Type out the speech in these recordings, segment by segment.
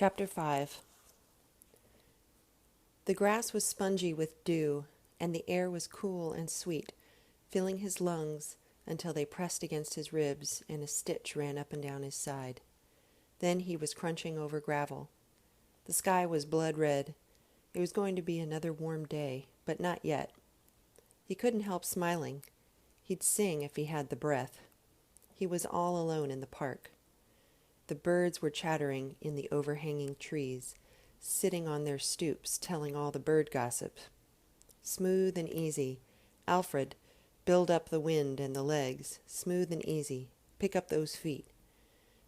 Chapter 5. The grass was spongy with dew, and the air was cool and sweet, filling his lungs until they pressed against his ribs and a stitch ran up and down his side. Then he was crunching over gravel. The sky was blood red. It was going to be another warm day, but not yet. He couldn't help smiling. He'd sing if he had the breath. He was all alone in the park. The birds were chattering in the overhanging trees, sitting on their stoops, telling all the bird gossip. Smooth and easy. Alfred, build up the wind and the legs. Smooth and easy. Pick up those feet.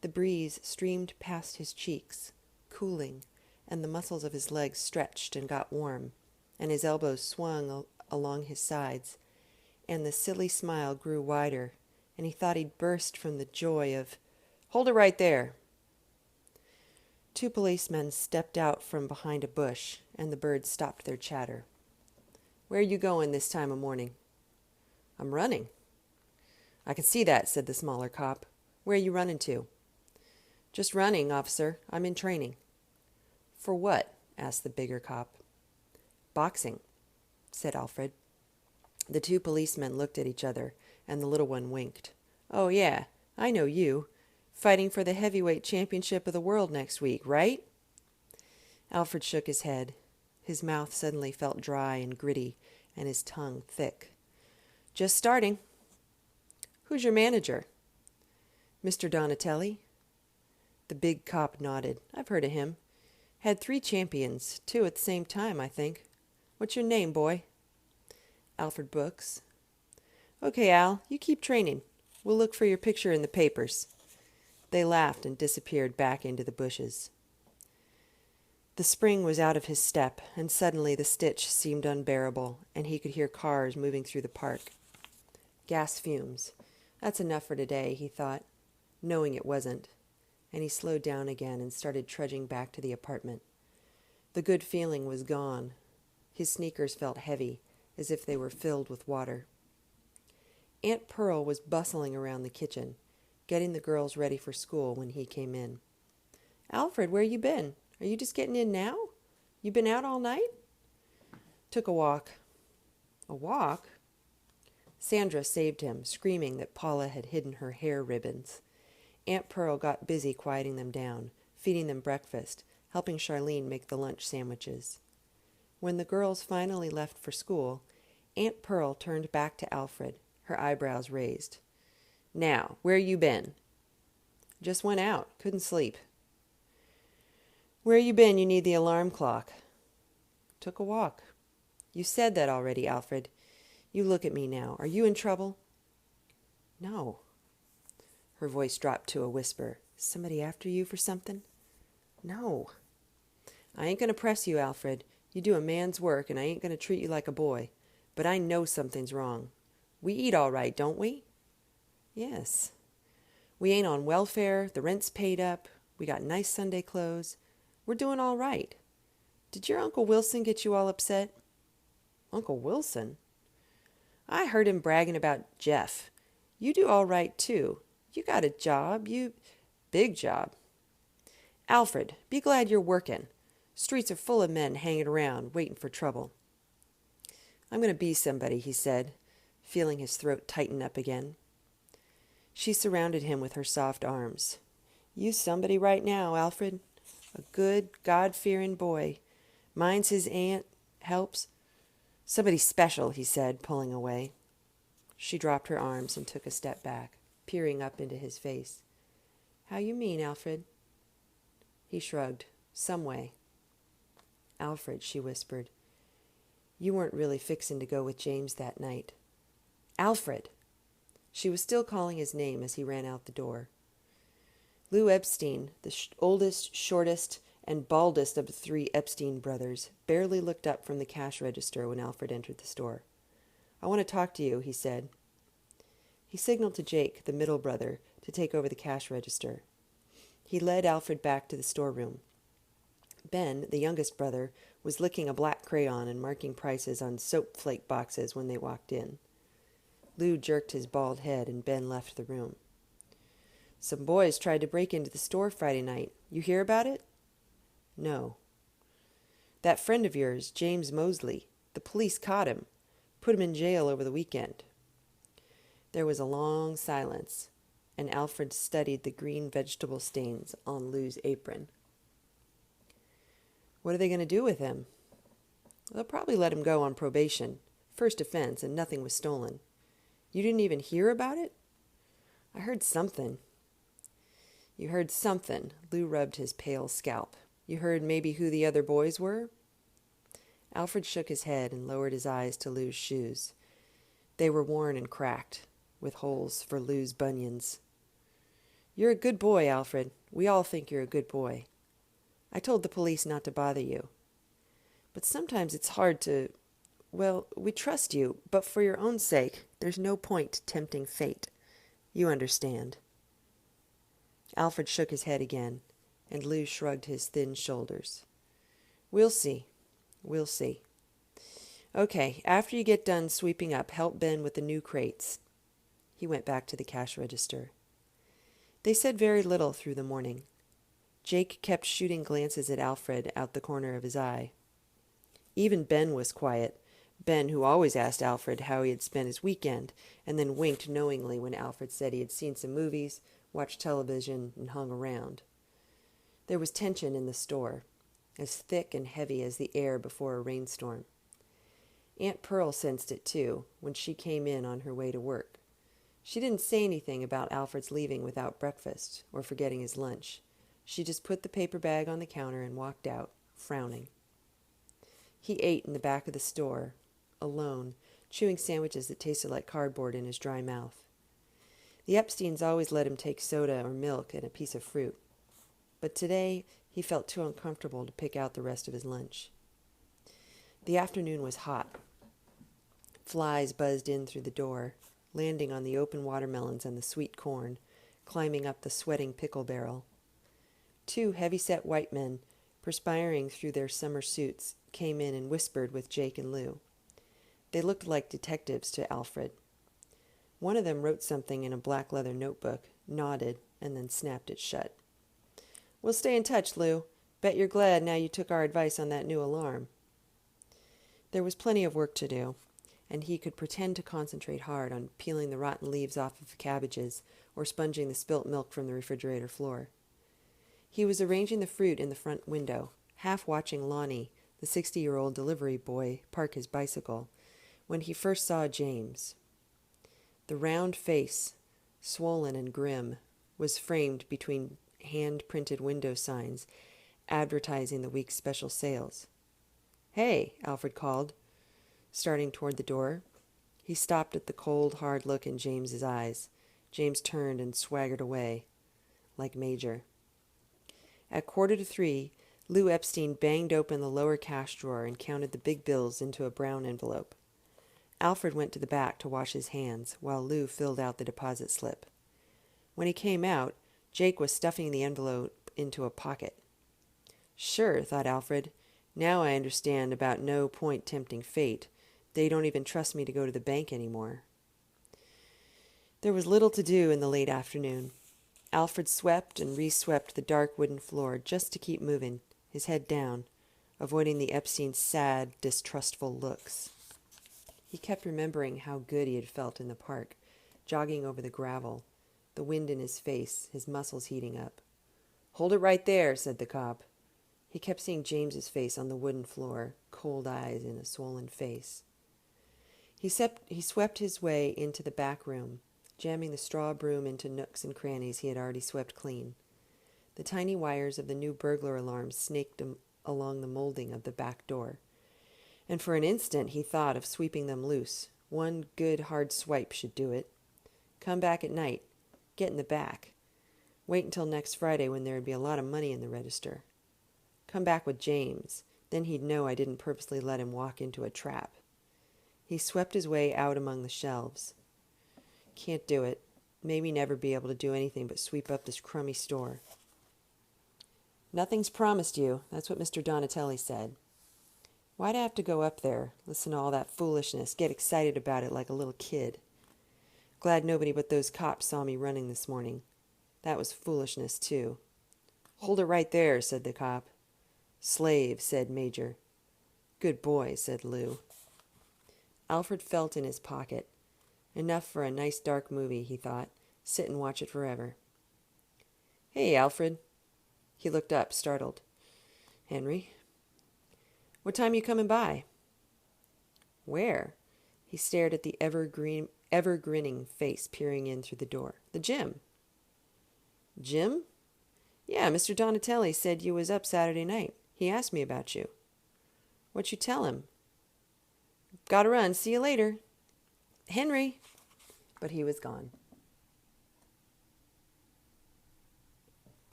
The breeze streamed past his cheeks, cooling, and the muscles of his legs stretched and got warm, and his elbows swung along his sides, and the silly smile grew wider, and he thought he'd burst from the joy of, "Hold it right there." Two policemen stepped out from behind a bush, and the birds stopped their chatter. "Where are you going this time of morning?" "I'm running." "I can see that," said the smaller cop. "Where are you running to?" "Just running, officer. I'm in training." "For what?" asked the bigger cop. "Boxing," said Alfred. The two policemen looked at each other, and the little one winked. "Oh, yeah, I know you. Fighting for the heavyweight championship of the world next week, right?" Alfred shook his head. His mouth suddenly felt dry and gritty, and his tongue thick. "Just starting." "Who's your manager?" "Mr. Donatelli." The big cop nodded. "I've heard of him. Had 3 champions, 2 at the same time, I think. What's your name, boy?" "Alfred Brooks." "Okay, Al, you keep training. We'll look for your picture in the papers." They laughed and disappeared back into the bushes. The spring was out of his step, and suddenly the stitch seemed unbearable, and he could hear cars moving through the park. Gas fumes. That's enough for today, he thought, knowing it wasn't, and he slowed down again and started trudging back to the apartment. The good feeling was gone. His sneakers felt heavy, as if they were filled with water. Aunt Pearl was bustling around the kitchen, getting the girls ready for school when he came in. "Alfred, where you been? Are you just getting in now? You been out all night?" "Took a walk." "A walk?" Sandra saved him, screaming that Paula had hidden her hair ribbons. Aunt Pearl got busy quieting them down, feeding them breakfast, helping Charlene make the lunch sandwiches. When the girls finally left for school, Aunt Pearl turned back to Alfred, her eyebrows raised. "Now, where you been?" "Just went out. Couldn't sleep." "Where you been you need the alarm clock?" "Took a walk." "You said that already, Alfred. You look at me now. Are you in trouble?" "No." Her voice dropped to a whisper. "Somebody after you for something?" "No." "I ain't going to press you, Alfred. You do a man's work, and I ain't going to treat you like a boy. But I know something's wrong. We eat all right, don't we?" "Yes." "We ain't on welfare. The rent's paid up. We got nice Sunday clothes. We're doing all right. Did your Uncle Wilson get you all upset?" "Uncle Wilson?" "I heard him bragging about Jeff. You do all right, too. You got a job. Big job. Alfred, be glad you're working. Streets are full of men hanging around, waiting for trouble." "I'm going to be somebody," he said, feeling his throat tighten up again. She surrounded him with her soft arms. "You somebody right now, Alfred. A good, God-fearing boy. Minds his aunt, helps. Somebody special," he said, pulling away. She dropped her arms and took a step back, peering up into his face. "How you mean, Alfred?" He shrugged. "Some way." "Alfred," she whispered, "you weren't really fixing to go with James that night." "Alfred!" She was still calling his name as he ran out the door. Lou Epstein, the oldest, shortest, and baldest of the 3 Epstein brothers, barely looked up from the cash register when Alfred entered the store. "I want to talk to you," he said. He signaled to Jake, the middle brother, to take over the cash register. He led Alfred back to the storeroom. Ben, the youngest brother, was licking a black crayon and marking prices on soap flake boxes when they walked in. Lou jerked his bald head, and Ben left the room. "Some boys tried to break into the store Friday night. You hear about it?" No. That friend of yours, James Mosley. The police caught him. Put him in jail over the weekend. There was a long silence, and Alfred studied the green vegetable stains on Lou's apron. What are they going to do with him? They'll probably let him go on probation. First offense, and nothing was stolen. You didn't even hear about it? I heard something. You heard something. Lou rubbed his pale scalp. You heard maybe who the other boys were? Alfred shook his head and lowered his eyes to Lou's shoes. They were worn and cracked, with holes for Lou's bunions. You're a good boy, Alfred. We all think you're a good boy. I told the police not to bother you. But sometimes it's hard to... Well, we trust you, but for your own sake, there's no point tempting fate. You understand. Alfred shook his head again, and Lou shrugged his thin shoulders. We'll see. We'll see. Okay, after you get done sweeping up, help Ben with the new crates. He went back to the cash register. They said very little through the morning. Jake kept shooting glances at Alfred out the corner of his eye. Even Ben was quiet. Ben, who always asked Alfred how he had spent his weekend, and then winked knowingly when Alfred said he had seen some movies, watched television, and hung around. There was tension in the store, as thick and heavy as the air before a rainstorm. Aunt Pearl sensed it, too, when she came in on her way to work. She didn't say anything about Alfred's leaving without breakfast or forgetting his lunch. She just put the paper bag on the counter and walked out, frowning. He ate in the back of the store, alone, chewing sandwiches that tasted like cardboard in his dry mouth. The Epsteins always let him take soda or milk and a piece of fruit. But today he felt too uncomfortable to pick out the rest of his lunch. The afternoon was hot. Flies buzzed in through the door, landing on the open watermelons and the sweet corn, climbing up the sweating pickle barrel. 2 heavy-set white men, perspiring through their summer suits, came in and whispered with Jake and Lou. They looked like detectives to Alfred. One of them wrote something in a black leather notebook, nodded, and then snapped it shut. We'll stay in touch, Lou. Bet you're glad now you took our advice on that new alarm. There was plenty of work to do, and he could pretend to concentrate hard on peeling the rotten leaves off of cabbages or sponging the spilt milk from the refrigerator floor. He was arranging the fruit in the front window, half watching Lonnie, the 60-year-old delivery boy, park his bicycle, when he first saw James. The round face, swollen and grim, was framed between hand-printed window signs advertising the week's special sales. Hey, Alfred called, starting toward the door. He stopped at the cold, hard look in James's eyes. James turned and swaggered away, like Major. At 2:45, Lou Epstein banged open the lower cash drawer and counted the big bills into a brown envelope. Alfred went to the back to wash his hands, while Lou filled out the deposit slip. When he came out, Jake was stuffing the envelope into a pocket. Sure, thought Alfred. Now I understand about no point tempting fate. They don't even trust me to go to the bank anymore. There was little to do in the late afternoon. Alfred swept and re-swept the dark wooden floor just to keep moving, his head down, avoiding the Epstein's sad, distrustful looks. He kept remembering how good he had felt in the park, jogging over the gravel, the wind in his face, his muscles heating up. Hold it right there, said the cop. He kept seeing James's face on the wooden floor, cold eyes in a swollen face. He swept his way into the back room, jamming the straw broom into nooks and crannies he had already swept clean. The tiny wires of the new burglar alarm snaked along the molding of the back door, and for an instant he thought of sweeping them loose. One good hard swipe should do it. Come back at night. Get in the back. Wait until next Friday when there would be a lot of money in the register. Come back with James. Then he'd know I didn't purposely let him walk into a trap. He swept his way out among the shelves. Can't do it. Maybe never be able to do anything but sweep up this crummy store. Nothing's promised you. That's what Mr. Donatelli said. Why'd I have to go up there, listen to all that foolishness, get excited about it like a little kid? Glad nobody but those cops saw me running this morning. That was foolishness, too. Hold it right there, said the cop. Slave, said Major. Good boy, said Lou. Alfred felt in his pocket. Enough for a nice dark movie, he thought. Sit and watch it forever. Hey, Alfred. He looked up, startled. Henry. What time you coming by? Where? He stared at the ever-grinning face peering in through the door. The gym. Jim? Yeah, Mr. Donatelli said you was up Saturday night. He asked me about you. What you tell him? Gotta run. See you later. Henry. But he was gone.